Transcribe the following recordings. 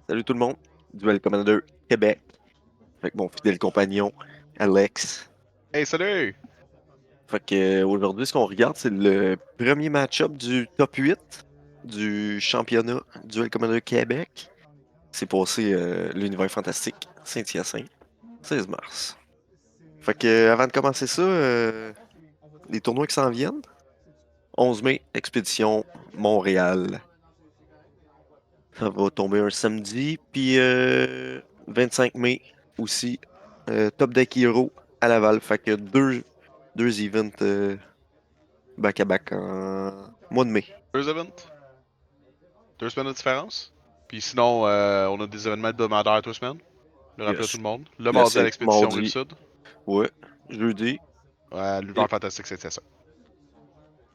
Salut tout le monde, Duel Commander Québec, avec mon fidèle compagnon Alex. Hey, salut! Aujourd'hui, ce qu'on regarde, c'est le premier match-up du top 8 du championnat Duel Commander Québec. C'est passé l'univers fantastique Saint-Hyacinthe, 16 mars. Avant de commencer ça, les tournois qui s'en viennent, 11 mai, Expédition Montréal. Ça va tomber un samedi, puis 25 mai aussi, Top Deck Hero à Laval. Deux events back-à-back en mois de mai. Deux events? 2 semaines de différence? Puis sinon, on a des événements hebdomadaires 2 semaines. Le rappeler à tout Yes. le monde. Le mardi à Classique. l'expédition Mardi, Rive-Sud. ouais. Jeudi. Ouais, l'univers Et fantastique, c'est ça.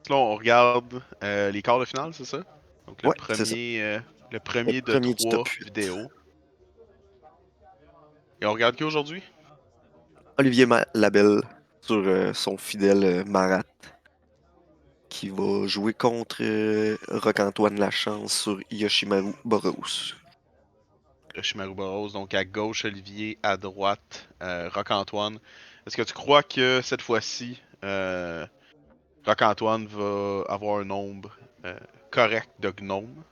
Sinon, on regarde les quarts de finale, c'est ça? Donc le ouais, c'est ça. premier, euh, le Le premier de premier du top 3 8. vidéos. Et on regarde qui aujourd'hui? Olivier Labelle sur son fidèle Marat qui va jouer contre Roc-Antoine Lachance sur Yoshimaru Boros. Shimaru Boros, donc à gauche Olivier, à droite Roc-Antoine. Est-ce que tu crois que cette fois-ci, Roc-Antoine va avoir un nombre correct de gnomes?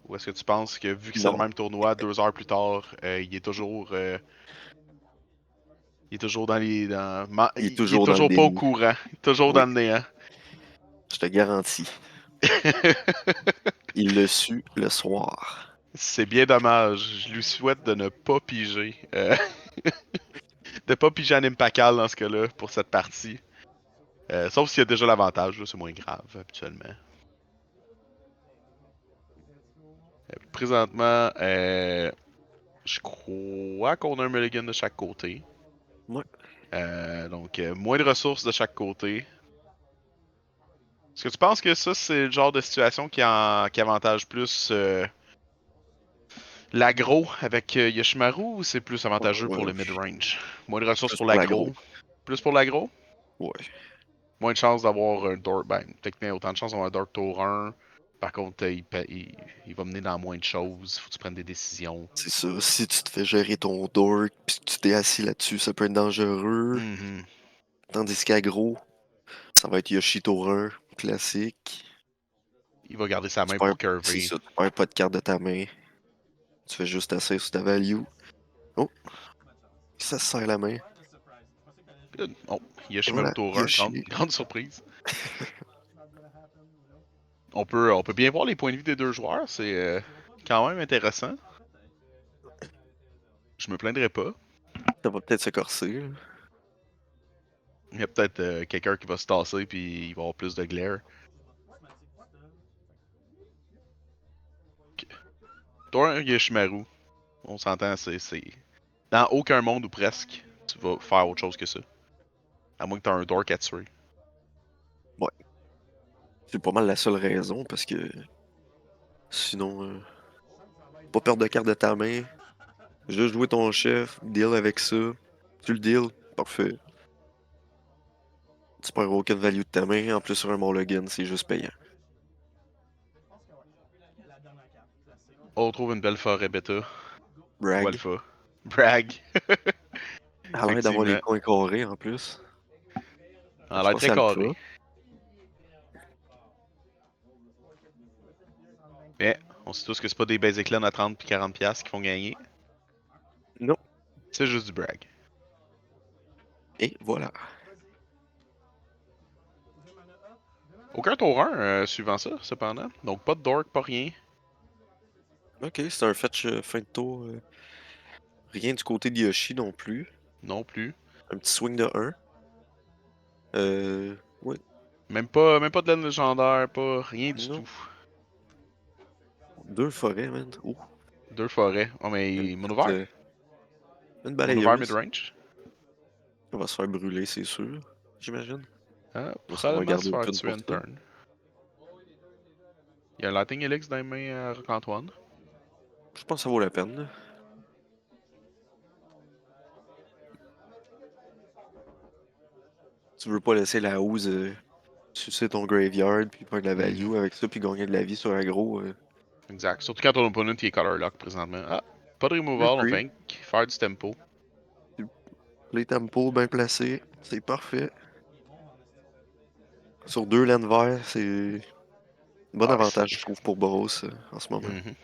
Ou est-ce que tu penses que vu que c'est le Non, même tournoi, 2 heures plus tard, il est toujours dans les. il est Il est toujours dans le toujours pas au déni. courant. Toujours Oui, dans le néant. je te garantis. Il le su le soir. C'est bien dommage. Je lui souhaite de ne pas piger. De pas piger en Impacal dans ce cas-là pour cette partie. Sauf s'il y a déjà l'avantage, là, c'est moins grave habituellement. Présentement, je crois qu'on a un mulligan de chaque côté. Ouais. Donc, moins de ressources de chaque côté. Est-ce que tu penses que ça, c'est le genre de situation qui avantage plus l'aggro avec Yoshimaru ou c'est plus avantageux pour le Ouais, mid-range? Moins de ressources plus pour pour l'aggro. l'aggro. Plus pour l'aggro? Ouais. Moins de chances d'avoir un Dork. Ben, techniquement, autant de chances d'avoir un Dork Tour 1. Par contre, il va mener dans moins de choses. Faut que tu prennes des décisions. C'est ça. Si tu te fais gérer ton dork puis que tu t'es assis là-dessus, ça peut être dangereux. Mhm. Tandis qu'aggro, ça va être Yoshito 1, classique. Il va garder sa Tu main perds, pour c'est curver. ça, tu perds pas de carte de ta main. Tu fais juste asseoir sur ta value. Oh, ça se serre la main. Good. Oh, Et Yoshimaru voilà, Tour 1. Grande, Yoshi. grande surprise. On peut bien voir les points de vue des deux joueurs. C'est quand même intéressant. Je me plaindrai pas. Ça va peut-être se corser, là. Il y a peut-être quelqu'un qui va se tasser puis il va avoir plus de glare. Toi, un Yoshimaru, on s'entend, c'est. Dans aucun monde ou presque, tu vas faire autre chose que ça. À moins que t'aies un dork à tuer. Ouais, c'est pas mal la seule raison parce que sinon, pas perdre de carte de ta main. Juste jouer ton chef, deal avec ça. Tu le deal, parfait. Tu perds aucune value de ta main. En plus, sur un mulligan, c'est juste payant. On retrouve une belle forêt bêta ou Brag. alpha. Brag. À l'air d'avoir les Effectivement. coins carrés en plus. On a Je l'air pense que très c'est Alpha. carré. Mais on sait tous que c'est pas des basic clan à 30 puis 40$ qui font gagner. Non. C'est juste du brag. Et voilà. Aucun tour 1 suivant ça, cependant. Donc pas de dork, pas rien. Ok, c'est un fetch fin de tour. Rien du côté de Yoshi non plus. Non plus. Un petit swing de 1. Ouais. Même pas de laine légendaire, pas rien du Non. tout. Deux forêts, man. Oh. 2 forêts. Oh Une mais petite, monover? une Monover balayeuse. mid-range? On va se faire brûler, c'est sûr. J'imagine. Ah, Parce qu'on va probablement se garder faire aucune tuer pour une ça. turn. Il y a un Lightning Helix dans les mains à Roc-Antoine. Je pense que ça vaut la peine, là. Tu veux pas laisser la housse sucer ton graveyard, puis prendre de la Mhm. value avec ça, puis gagner de la vie sur aggro. Exact. Surtout quand ton opponent il est color lock présentement. Ah! Pas de removal, on Free. fait faire du tempo. Les tempos bien placés, c'est parfait. Sur 2 laines verts, c'est un bon Ah, avantage, je trouve, pour Boros en ce moment. Mhm.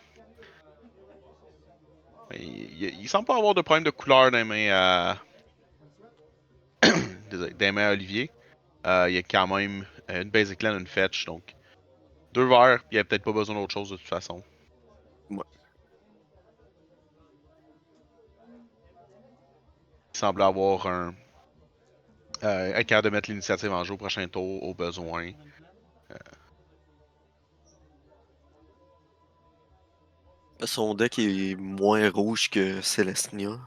Il semble pas avoir de problème de couleur dans les mains à. Désolé, dans les mains à Olivier. Il y a quand même une basic land, une fetch, donc 2 verts, il y a peut-être pas besoin d'autre chose de toute façon. Ouais. Il semble avoir un capable de mettre l'initiative en jeu au prochain tour au besoin. Son deck est moins rouge que Celestia,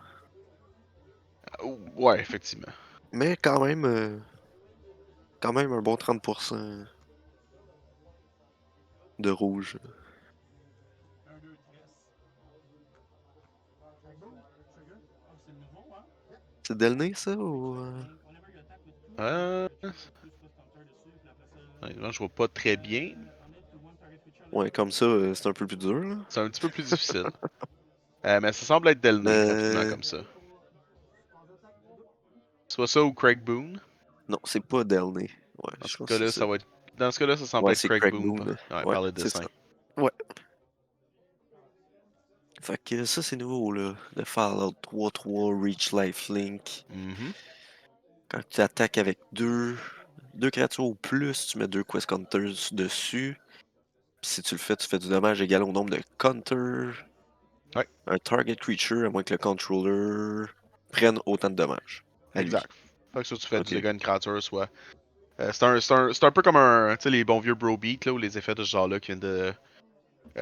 Ouais, effectivement. mais quand même un bon 30% de rouge. C'est Delnay, ça, ou... Honnêtement, je vois pas très bien. Ouais, comme ça, c'est un peu plus dur, là. C'est un petit peu plus difficile. Mais ça semble être Delnay, rapidement Mais... comme ça. Soit ça ou Craig Boone. Non, c'est pas Delnay. Ouais, Dans je ce pense que cas-là, c'est ça. ça va être. Dans ce cas-là, ça semble Ouais, être c'est Craig Craig Boone. Boone. Ouais, Ouais, par le c'est dessin. ça. Ouais. Fait que ça, c'est nouveau, là. Le Fallout 3 Reach Lifelink. Mhm. Quand tu attaques avec deux créatures ou plus, tu mets 2 Quest Counters dessus. Puis si tu le fais, tu fais du dommage égal au nombre de counters. Ouais, Un target creature, à moins que le controller prenne autant de dommages à lui. exact. Fait que ça, tu fais du Ok. dégât à une créature, soit. C'est un peu comme tu sais, les bons vieux bro beat, là, ou les effets de ce genre-là qui viennent de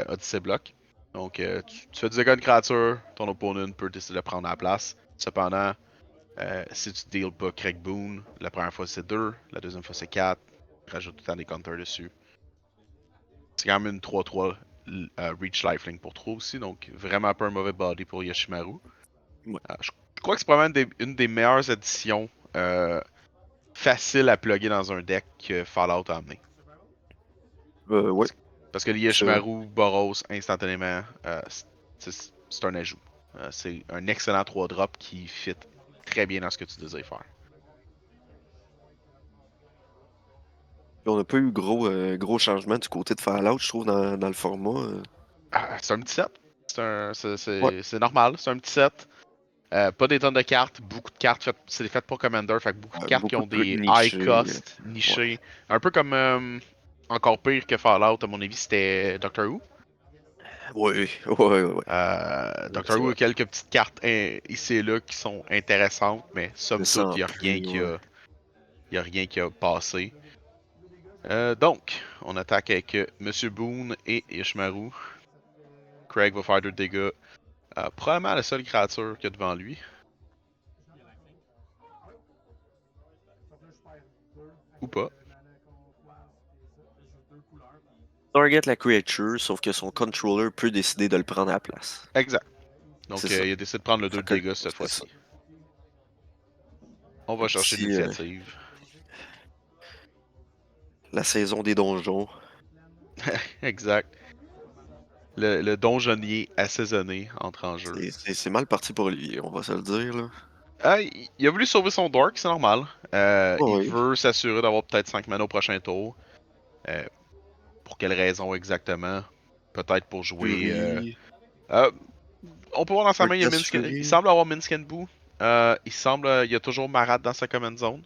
Odyssey Block. Donc, tu fais du dégât à une créature, ton opponent peut décider de prendre la place. Cependant, si tu deals pas Craig Boone, la première fois c'est 2, la deuxième fois c'est 4. Rajoute tout le temps des counters dessus. C'est quand même une 3-3 Reach Lifelink pour 3 aussi, donc vraiment pas un mauvais body pour Yoshimaru. Ouais. Je crois que c'est probablement une des meilleures additions faciles à plugger dans un deck que Fallout a amené. Ouais. Parce que le C'est vrai. Yoshimaru Boros instantanément, c'est un ajout. C'est un excellent 3-drop qui fit très bien dans ce que tu désires faire. Puis on n'a pas eu gros changement du côté de Fallout, je trouve, dans le format. C'est un petit set. Ouais. C'est normal, c'est un petit set. Pas des tonnes de cartes, beaucoup de cartes c'est fait pour Commander, fait que beaucoup de cartes qui Beaucoup ont de trucs des high nichés. cost, Ouais. nichés. Un peu comme encore pire que Fallout, à mon avis, c'était Doctor Who. Ouais. Doctor C'est Who vrai. a quelques petites cartes ici et là qui sont intéressantes, mais Le somme toute, sang plus, ouais. y a rien qui a passé. Donc, on attaque avec Monsieur Boone et Ishmaru. Craig va faire 2 dégâts. Probablement la seule créature qu'il y a devant lui. Ou pas. Target la creature, sauf que son controller peut décider de le prendre à la place. Exact. C'est Donc, ça. il a décidé de prendre le 2 Fait que, dégâts cette c'est ça. fois-ci. On va Un chercher petit, l'initiative. la saison des donjons. Exact. Le donjonnier assaisonné entre en jeu. C'est mal parti pour lui, on va se le dire, là. Ah, il a voulu sauver son Dark, c'est normal. Il Oui, veut s'assurer d'avoir peut-être 5 mana au prochain tour. Euh, pour quelle raison exactement? Peut-être pour jouer. Fury, Euh, on peut voir dans sa main, Arcas Il Fury. semble avoir Minskin Boo. Il y a toujours Marat dans sa command zone.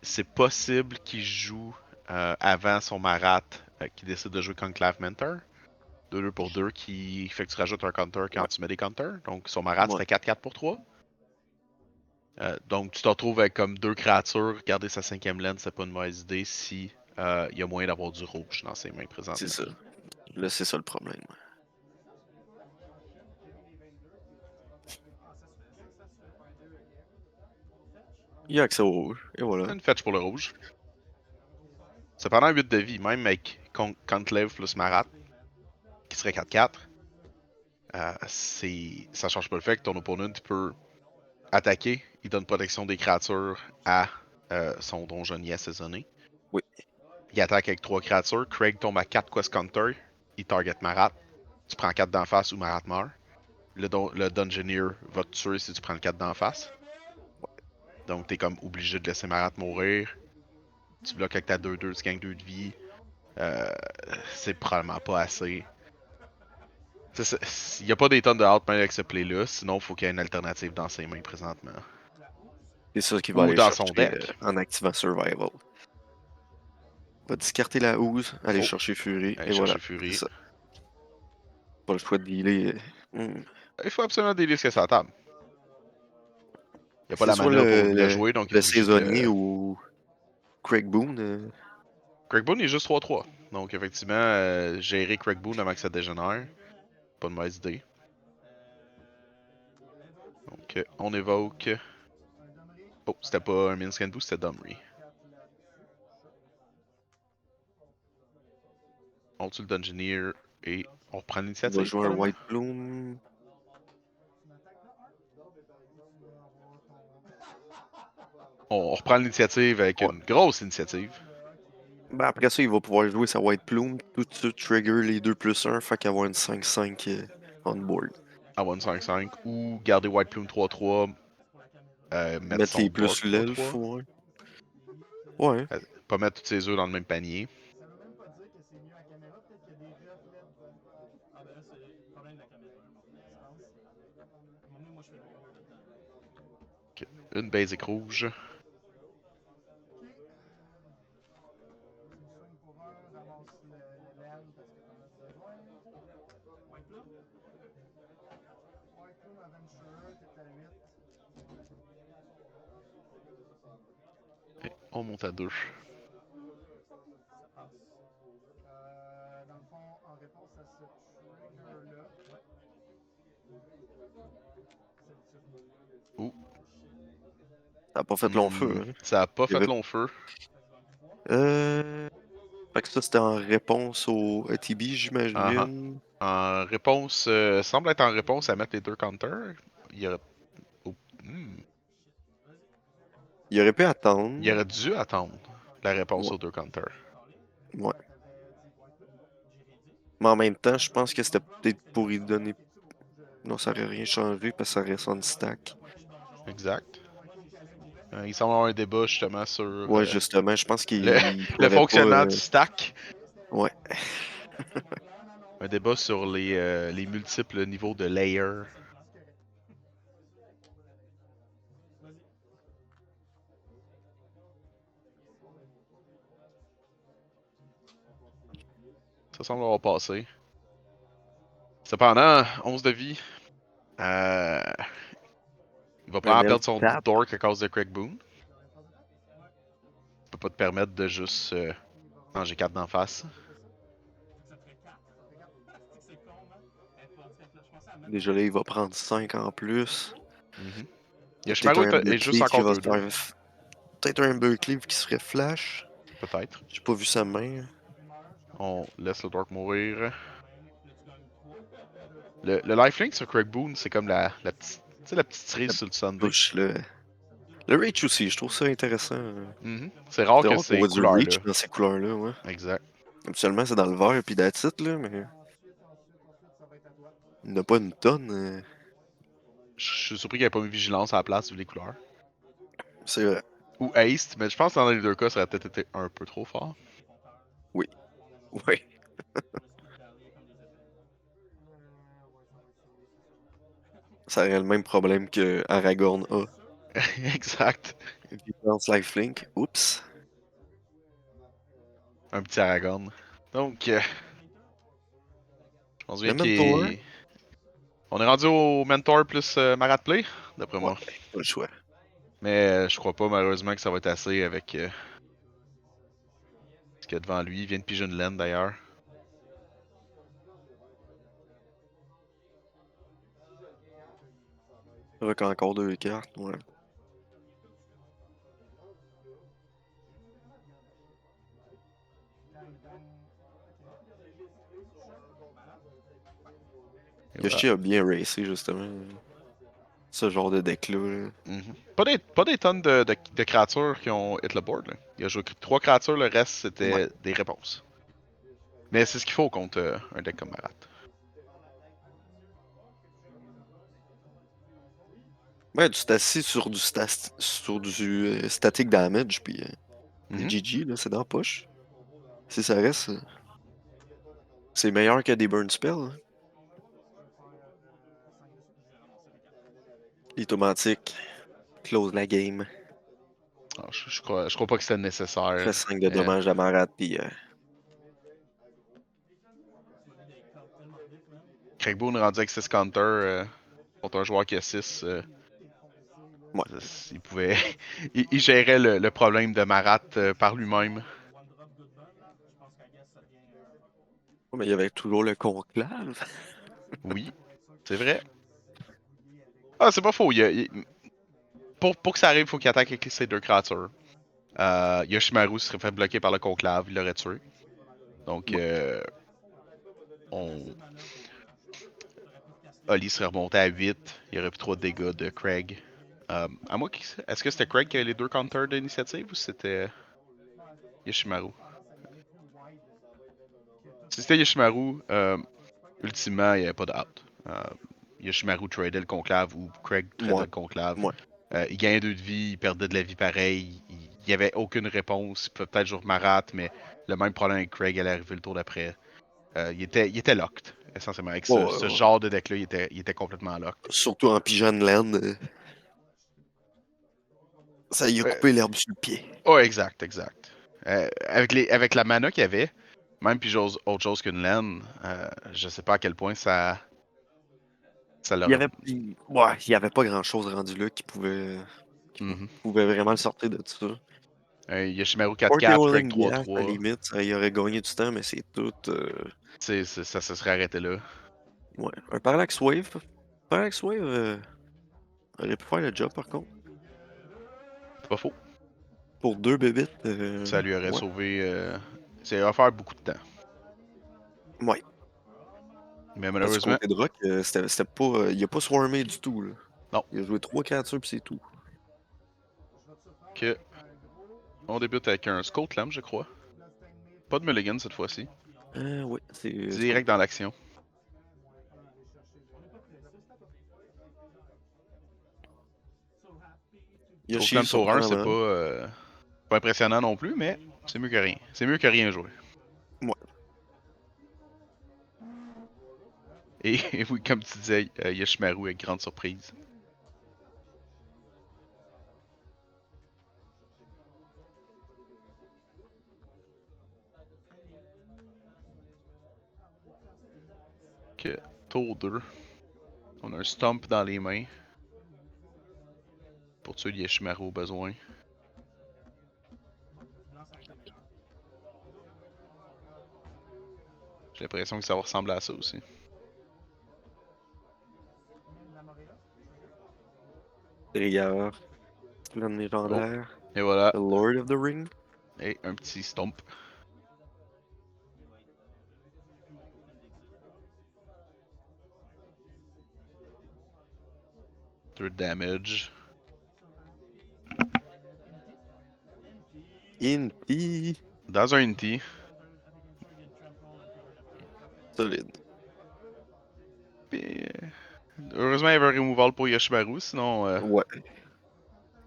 C'est possible qu'il joue avant son Marat qui décide de jouer Conclave Mentor. 2 pour 2 qui fait que tu rajoutes un counter quand Ouais, tu mets des counters. Donc son Marat ouais, serait 4-4 pour 3. Donc tu te retrouves avec comme 2 créatures. Garder sa 5e laine, c'est pas une mauvaise idée si il y a moyen d'avoir du rouge dans ses mains c'est présentement. ça. Là, c'est ça le problème. Il y a accès au rouge, et voilà. Une fetch pour le rouge. Cependant, 8 de vie, même avec Conclave plus Marat, qui serait 4-4. Ça change pas le fait que ton opponent peut attaquer, il donne protection des créatures à son donjonnier assaisonné. Oui, Il attaque avec 3 créatures. Craig tombe à 4 Quest Counter. Il target Marat. Tu prends 4 d'en face ou Marat meurt. le Dungeoneer va te tuer si tu prends le 4 d'en face. Donc t'es comme obligé de laisser Marat mourir. Tu bloques avec ta 2-2, tu gagnes 2 de vie. C'est probablement pas assez. Il n'y a pas des tonnes de outmain avec ce play-là, sinon faut qu'il y ait une alternative dans ses mains présentement. C'est ça qu'il va Ou aller dans son chercher deck. en activant Survival. Va discarter la Ooze, aller Oh, chercher Fury, aller et voilà. chercher C'est Fury. ça. Pas le choix de dealer. Il faut absolument délisquer sa table. Il n'y a pas C'est la soit mana pour le jouer, donc il le est obligé de saisonnier le. ou Craig Boone. Craig Boone est juste 3-3. Donc effectivement, gérer Craig Boone avant que ça dégénère, pas une mauvaise idée. Donc on évoque. Oh, c'était pas un Minscan Boost, c'était Domri. On tue le Dungeoneer et on reprend Il va l'initiative jouer un probablement. White Plume. On reprend l'initiative avec Ouais. une grosse initiative. Ben après ça, il va pouvoir jouer sa White Plume, tout de suite trigger les 2+1, fait qu'avoir une 5-5 on board. À 1-5-5 ou garder White Plume 3-3, mettre Mettre son les Dork plus l'elfe, 3-3. ouais. Ouais. Pas mettre tous ses œufs dans le même panier. Ok. Une basic rouge. Et on monte à 2. Ouh. Ça a pas fait long feu, hein. Ça a pas Il y fait avait... long feu. Fait que ça, c'était en réponse au ATB, Uh -huh. j'imagine. En réponse, semble être en réponse à mettre les deux counters. Il aurait, oh, Il aurait pu il attendre. aurait dû attendre la réponse Ouais. aux deux counters. Ouais. Mais en même temps, je pense que c'était peut-être pour y donner. Non, ça aurait rien changé parce que ça reste en stack. Exact. Il semble avoir un débat justement sur Ouais, justement, je pense le, qu'il le ferait pas. fonctionnement du stack. Ouais. Un débat sur les multiples niveaux de layer. Ça semble avoir passé. Cependant, 11 de vie. Euh, il va Un probablement elf perdre son tap. dork à cause de Craig Boone. Il peut pas te permettre de juste manger 4 d'en face. Déjà là, il va prendre 5 en plus. Mm-hmm. Il y a peut-être un Est juste Berkeley qui encore va se 2-2. faire. Peut-être un Berkeley qui se ferait flash. Peut-être. J'ai pas vu sa main. On laisse le dork mourir. Le lifelink sur Craig Boone, c'est comme la petite, la petite cerise La sur le Sunday. touche, le Reach aussi, je trouve ça intéressant. Mm-hmm. C'est rare C'est que rare qu'on ces voit du Reach couleurs-là. dans ces couleurs-là, ouais. Exact. Habituellement, c'est dans le vert puis that's it, là, mais il n'y en a pas une tonne. Je suis surpris qu'il n'y ait pas mis vigilance à la place vu les couleurs. C'est vrai. Ou haste, mais je pense que dans les deux cas, ça aurait peut-être été un peu trop fort. Oui. Oui. Ça aurait le même problème que Aragorn a. Exact. Vigilance Lifelink. Oups. Un petit Aragorn. Donc, je pense bien Le Mentor. qu'il. On est rendu au Mentor plus Marat Play, d'après Ouais, moi. pas le choix. Mais je crois pas, malheureusement, que ça va être assez avec ce qu'il y a devant lui. Il vient de piger une laine d'ailleurs. Rock encore deux cartes, ouais. Et voilà. Yoshi a bien racé, justement. Ce genre de deck-là. Là. Mhm. Pas des tonnes de créatures qui ont hit le board. Là. Il a joué 3 créatures, le reste Ouais. c'était des réponses. Mais c'est ce qu'il faut contre un deck comme Marat. Ouais, tu t'assis sur sur du static damage, puis c'est Mhm. GG, là, c'est dans la poche. Si ça reste, c'est meilleur que des burn spells. Hein. Automatique, close la game, Ah, je crois pas que c'était fait nécessaire. 5 de dommages à Marat, puis Craig Boone rendu avec 6 counters contre un joueur qui a 6. ouais. Il pouvait. Il gérait le problème de Marat par lui-même. Ouais, mais il y avait toujours le conclave. Oui, c'est vrai. Ah, c'est pas faux. Pour que ça arrive, il faut qu'il attaque avec ces deux créatures. Yoshimaru serait fait bloquer par le conclave, il l'aurait tué. Donc, Ouais. on... Oli serait remonté à 8. Il y aurait plus trop de dégâts de Craig. À moi, est-ce que c'était Craig qui avait les deux counters d'initiative ou c'était Yoshimaru? Si c'était Yoshimaru, ultimement, il n'y avait pas de out. Yoshimaru tradait le conclave ou Craig tradait Ouais. le conclave. Ouais. Il gagnait 2 de vie, il perdait de la vie pareil. Il n'y avait aucune réponse. Il peut peut-être jouer Marat, mais le même problème avec Craig allait arriver le tour d'après. Il était locked, essentiellement. Avec Ouais, ce ouais. genre de deck-là, il était complètement locked. Surtout en Pigeon Land, ça y a Euh, coupé l'herbe sur le pied. oh, exact, exact. Avec la mana qu'il y avait, même puis autre chose qu'une laine, je sais pas à quel point ça Il y leur. avait, ouais, il y avait pas grand-chose rendu là Mhm. pouvait vraiment le sortir de ça. Yoshimaru Forte 4-4, Craig Rolling Gas, à la 3-3, limite, ça y aurait gagné du temps, mais c'est tout. ça se serait arrêté là. Ouais. Un Parallax Wave. Parallax Wave aurait pu faire le job, par contre. C'est pas faux. Pour deux bébites, Ça lui aurait ouais. sauvé. Ça lui aurait fait beaucoup de temps. Ouais. Mais Parce que du malheureusement, côté de Rock, c'était pas. Il a pas swarmé du tout, là. non. Il a joué trois créatures, puis c'est tout. Que on débute avec un Skull Clamp, je crois. Pas de mulligan cette fois-ci. Ouais, c'est Direct dans l'action. Skull Yoshi, Clamp tour 1, c'est surprenamment. pas impressionnant non plus, mais c'est mieux que rien. C'est mieux que rien joué. Ouais. Et oui, comme tu disais, Yoshimaru avec grande surprise. Que tour 2, on a un Stomp dans les mains. Pour tuer Yoshimaru au besoin. J'ai l'impression que ça va ressembler à ça aussi. Trigger, Clan Oh, légendaire, et voilà. The Lord of the Ring. Et un petit Stomp. 2 damage. Inti. Dans un Inti. Solide. Puis, heureusement, il y avait un removal pour Yoshimaru, sinon. Ouais.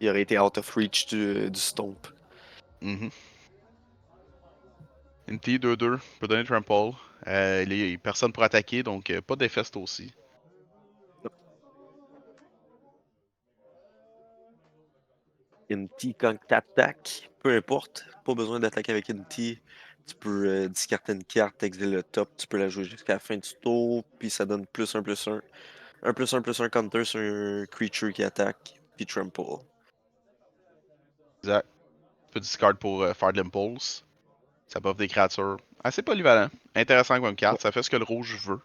Il aurait été out of reach du Stomp. Mhm. Inti 2-2, peut donner Trample. Il y a personne pour attaquer, donc pas d'Effest aussi. Inti, quand t'attaques, peu importe, pas besoin d'attaquer avec Inti. Tu peux discarter une carte, exiler le top, tu peux la jouer jusqu'à la fin du tour, puis ça donne plus un plus un. Un plus un plus un counter sur un creature qui attaque, puis trample. Exact. Tu peux discard pour faire de l'Impulse. Ça buff des créatures. Assez polyvalent. Intéressant comme Ouais. carte. Ça fait ce que le rouge veut.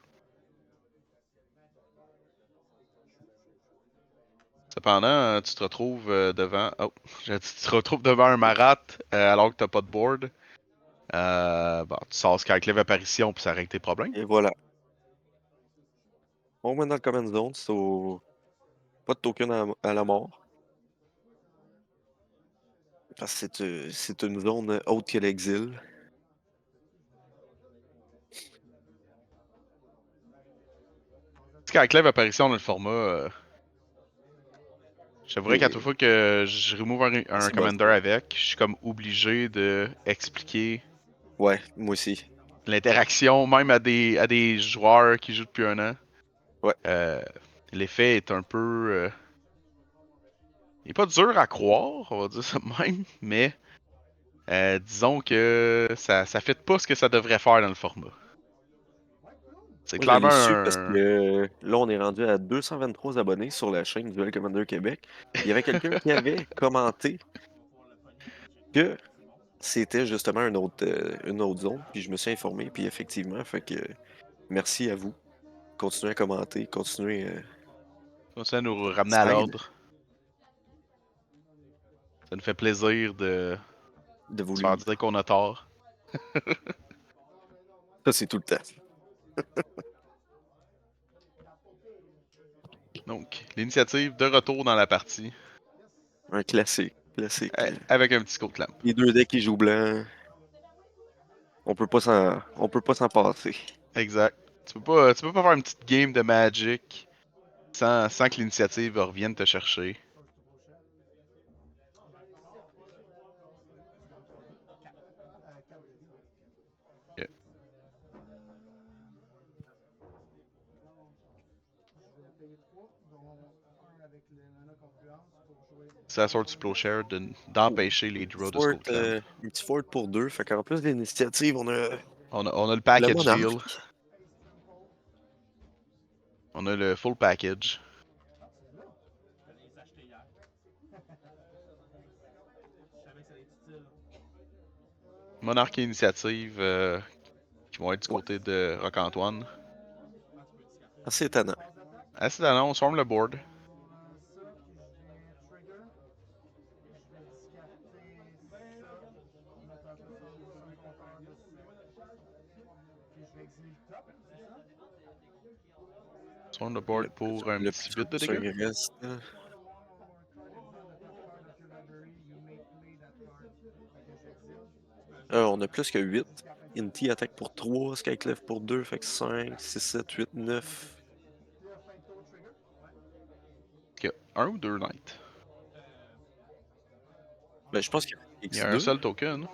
Cependant, tu te retrouves devant. Oh, j'ai dit, tu te retrouves devant un Marat alors que t'as pas de board. Bon, tu sors Skyclave apparition puis ça règle tes problèmes. Et voilà. On va dans le command zone, pas de token à la mort. Parce que c'est une zone autre que l'exil. Skyclave apparition dans le format J'avouerais qu'à toute fois que je remove un C'est bon. commander avec, je suis comme obligé de expliquer Ouais, moi aussi. l'interaction même à des joueurs qui jouent depuis un an. Ouais. L'effet est un peu... il est pas dur à croire, on va dire ça de même, mais disons que ça fait pas ce que ça devrait faire dans le format. C'est Moi, je clairement l'ai su parce un... que là, on est rendu à 223 abonnés sur la chaîne Duel Commander Québec. Il y avait quelqu'un qui avait commenté que c'était justement une autre zone, puis je me suis informé, puis effectivement, fait que merci à vous. Continuez à commenter, continuez, Ça nous ramener à ça aide l'ordre. Ça nous fait plaisir de de vous se faire lire. dire qu'on a tort. Ça, c'est tout le temps. Donc, l'initiative de retour dans la partie Un classique. Classique. avec un petit code clamp. Les deux decks qui jouent blanc, on peut pas s'en passer. Exact. Tu peux pas faire une petite game de Magic sans que l'initiative revienne te chercher. Yeah. C'est la sorte du Plowshare d'empêcher les draws de Skull Clamp. Un petit fort pour deux. Fait qu'en plus de l'initiative, On a le le package deal. monarque. On a le full package. Monarque et initiative qui vont être du Ouais, côté de Roc-Antoine. assez étonnant. Assez d'annonces, on swarm le board. Swarm le board pour un Le petit plus 8 de sûr dégâts. qu'il reste. On a plus que 8. Inti attaque pour 3, Skyclef pour 2, fait que 5, 6, 7, 8, 9. Ok, un ou deux Knights. Ben, je pense qu'il y a Il y a un X2. seul token.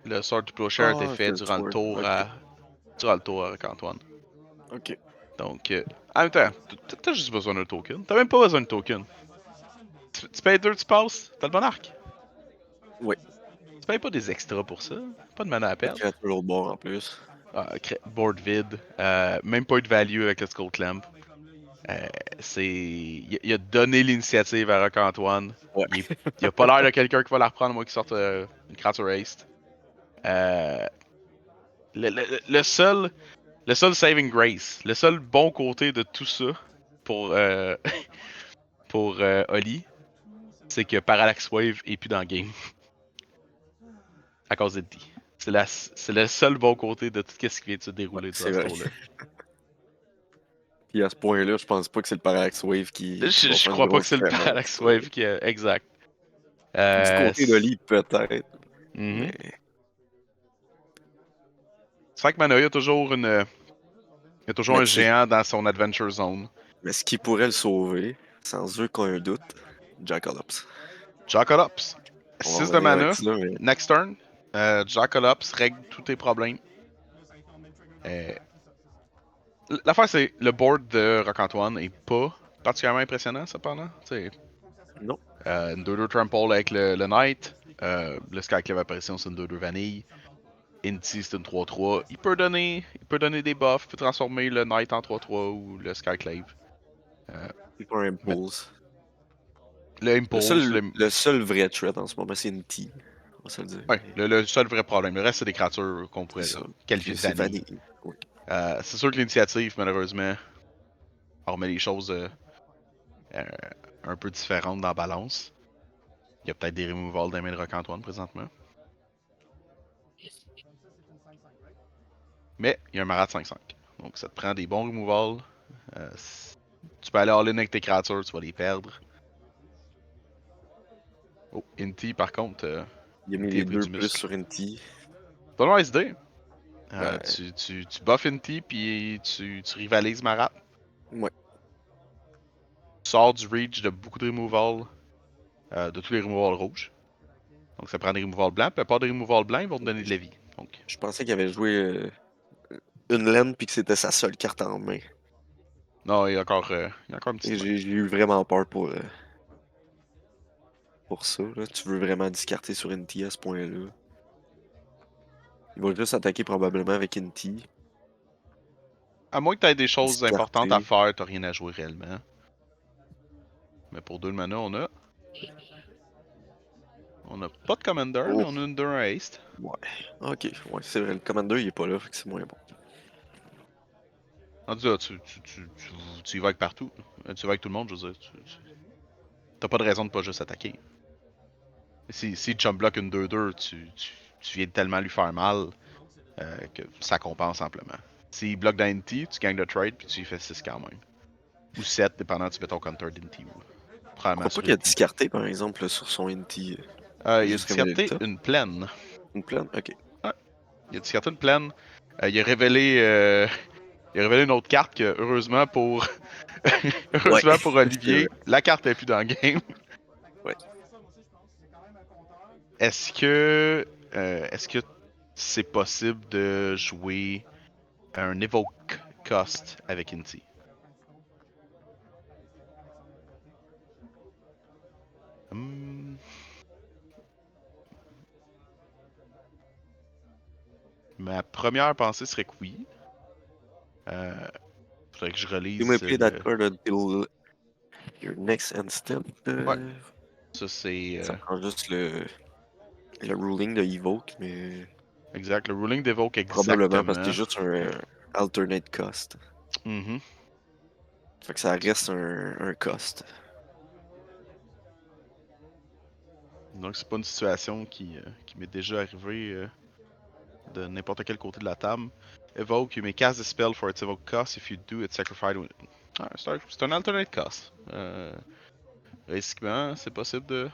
Le sort du Plowshare a été Ah, fait c'est le Sword. Ok. durant le tour avec Antoine. Ok. Donc, en même temps, t'as juste besoin d'un token. T'as même pas besoin de token. Tu payes 2, tu passes, t'as le bon arc. Oui. Tu payes pas des extras pour ça. Pas de mana à La perdre. créature l'autre bord en plus. Board vide. Même pas eu de value avec le Skull Clamp. Il a donné l'initiative à Roc-Antoine. Ouais. Il a pas l'air de quelqu'un qui va la reprendre, moi qui sorte une créature haste. Euh, le seul saving grace, le seul bon côté de tout ça pour, pour Oli, c'est que Parallax Wave est plus dans le game à cause de D. C'est le seul bon côté de tout ce qui vient de se Ouais, dérouler c'est durant ce vrai. tour-là. Puis à ce point-là, je pense pas que c'est le Parallax Wave qui va Je faire une crois pas que grosse c'est le différence. Parallax Wave qui a. Exact. Du côté d'Oli, peut-être. Mais Mhm. C'est vrai que Manoia a toujours il y a toujours Mais un tu sais, géant dans son Adventure Zone. mais ce qui pourrait le sauver, sans aucun doute, Jackalops. Jacalops. On va 6 de revenir avec mana. ça, mais Next turn. Jacalops règle tous tes problèmes. Euh, L'affaire, c'est le board de Roc-Antoine est pas particulièrement impressionnant, cependant. T'sais, non. une 2-2 Trample avec le Knight. Le Skyclave Apparition, c'est une 2-2 Vanille. Inti, c'est une 3-3. Il peut donner des buffs, il peut transformer le Knight en 3-3 ou le Skyclave. Euh, C'est pas un mais Impulse. le Impulse, Le seul vrai threat en ce moment, c'est une T. On va se le dire. ouais, le seul vrai problème. Le reste, c'est des créatures qu'on C'est pourrait ça. qualifier Puis de c'est vanille. vanille. Oui. C'est sûr que l'initiative, malheureusement, remet les choses euh, un peu différentes dans la balance. Il y a peut-être des removals dans les mains de Roc-Antoine présentement. Mais il y a un Marat 5-5. Donc ça te prend des bons removals. Tu peux aller all-in avec tes créatures, tu vas les perdre. Oh, Inti par contre, Il a mis Inti a les pris deux du plus muscle. sur une T. Pas une mauvaise idée. Ben, Tu buffes Inti puis tu rivalises Marat. ouais. sors du reach de beaucoup de removal, de tous les removals rouges. Donc ça prend des removals blancs, puis à part des removals blancs, ils vont te donner de la vie. Donc, Je pensais qu'il avait joué une laine puis que c'était sa seule carte en main. non, il y a encore une Et petite main. j'ai eu vraiment peur pour ça. Là. Tu veux vraiment discarter sur Inti à ce point-là. Il va juste attaquer probablement avec Inti. À moins que tu aies des choses importantes à Discarter. faire, t'as rien à jouer réellement. Mais pour 2 mana, on a. On a pas de Commander, mais Oh, on a une 2 1 Haste. ouais. Ok, ouais, c'est vrai. Le Commander, il est pas là, fait que c'est moins bon. Rendu là, tu y vas avec partout. Tu y vas avec tout le monde, je veux dire. T'as pas de raison de pas juste attaquer. Si jump block une 2-2, tu viens de tellement lui faire mal que ça compense amplement. S'il bloque dans NT, tu gagnes le trade puis tu y fais 6 quand même. Ou 7, dépendant tu mets ton counter d'NT. Je Probablement crois pas sur qu'il a NT. discarté, par exemple, sur son Inti. Il a Il a juste révélé le discarté top. une plaine. Une plaine? Ok. Ouais, il a discarté une plaine. Il a révélé. Il a révélé une autre carte que, heureusement pour. Ouais, heureusement pour c'est vrai. Olivier, la carte est plus dans le game. Ouais. Est-ce que. Est-ce que c'est possible de jouer un Evoke Cost avec Inti? Hmm, Ma première pensée serait que oui. Faudrait que je You may relise play that le. card until your next instant. Ouais, ça c'est. Ça prend juste le ruling de Evoke, mais Exact, le ruling d'Evoke probablement parce que c'est exactement. juste un alternate cost. Mhm. Fait que ça reste un cost. Donc c'est pas une situation qui m'est déjà arrivée de n'importe quel côté de la table. Evoke, you may cast a spell for its evoke cost. If you do, it's sacrificed. Ah, c'est un alternate cost. Risquement, c'est possible de.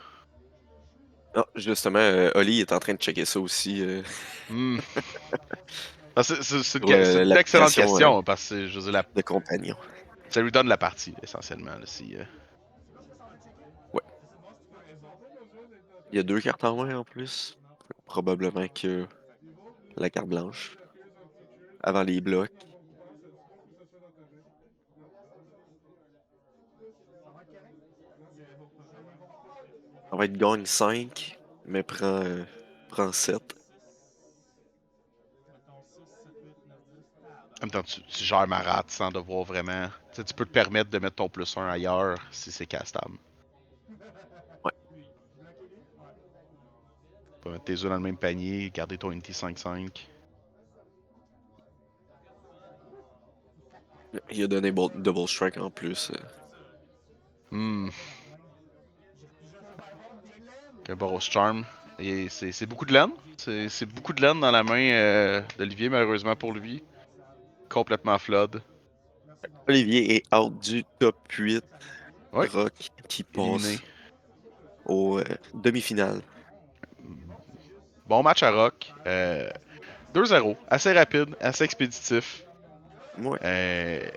Ah, justement, Oli est en train de checker ça aussi Hmm. C'est sur une excellente l'application question parce que je veux dire, de compagnon. ça lui donne la partie essentiellement. Là, si, Ouais. Il y a deux cartes en main en plus. Probablement que la carte blanche avant les blocs. Ça va être gagne 5, mais prend 7. en même temps, tu gères Marat sans devoir vraiment. Tu sais, tu peux te permettre de mettre ton plus 1 ailleurs si c'est castable. Ouais. Tu peux mettre tes œufs dans le même panier, garder ton NT 5-5. Il a donné double strike en plus. Hmm. Un Boros Charm. Et c'est beaucoup de laine. C'est beaucoup de laine dans la main d'Olivier, malheureusement pour lui. Complètement flood. Olivier est out du top 8. Oui, Rock qui éliminé. passe aux demi-finales. Bon match à Rock. 2-0. Assez rapide, assez expéditif. Ouais. Euh,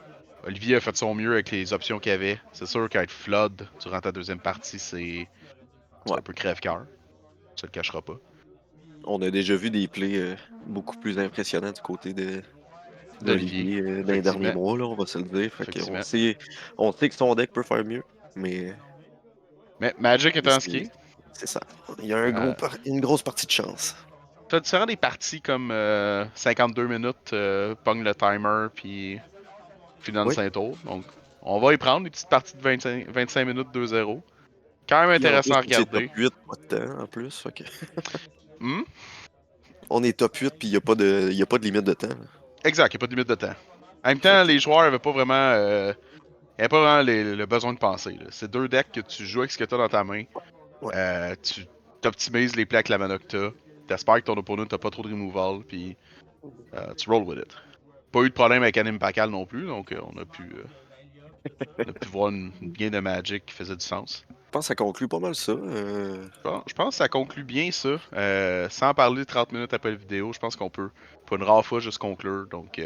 Olivier a fait son mieux avec les options qu'il avait. C'est sûr qu'être flood durant ta deuxième partie, c'est Ouais. un peu crève-cœur. Ça le cachera pas. On a déjà vu des plays beaucoup plus impressionnants du côté D'Olivier, d'Olivier dans les derniers effectivement. mois, là, on va se le dire. Fait qu'on Effectivement. on sait que son deck peut faire mieux, mais Mais Magic étant ce qui c'est est, c'est ça. Il y a euh, une grosse partie de chance. t'as différent des parties comme 52 minutes, pogne le timer, puis finale Oui. Saint-Tour. Donc, on va y prendre des petites parties de 25 minutes 2-0. Quand même Puis en plus, intéressant à c'est top regarder. 8 pas de temps en plus. Fait que Hmm? on est top 8 puis il y a pas de limite de temps. Là. Exact, il n'y a pas de limite de temps. En même Fait temps, que les joueurs n'avaient pas vraiment, avaient pas vraiment le besoin de penser. C'est deux decks que tu joues avec ce que tu as dans ta main. ouais. Tu optimises les plays avec la mana que tu as. T'espères que ton opponent n'a pas trop de removal, puis tu roll with it. Pas eu de problème avec Anim Pakal non plus, donc on a pu voir une game de Magic qui faisait du sens. Je pense que ça conclut pas mal ça. Bon, je pense que ça conclut bien ça. Sans parler 30 minutes après la vidéo, je pense qu'on peut, pour une rare fois, juste conclure. Donc,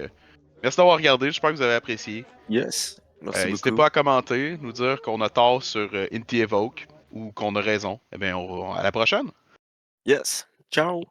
merci d'avoir regardé. J'espère que vous avez apprécié. Yes. Merci N'hésitez beaucoup. pas à commenter, nous dire qu'on a tort sur Inti Evoke ou qu'on a raison. Eh bien, à la prochaine! Yes. Ciao.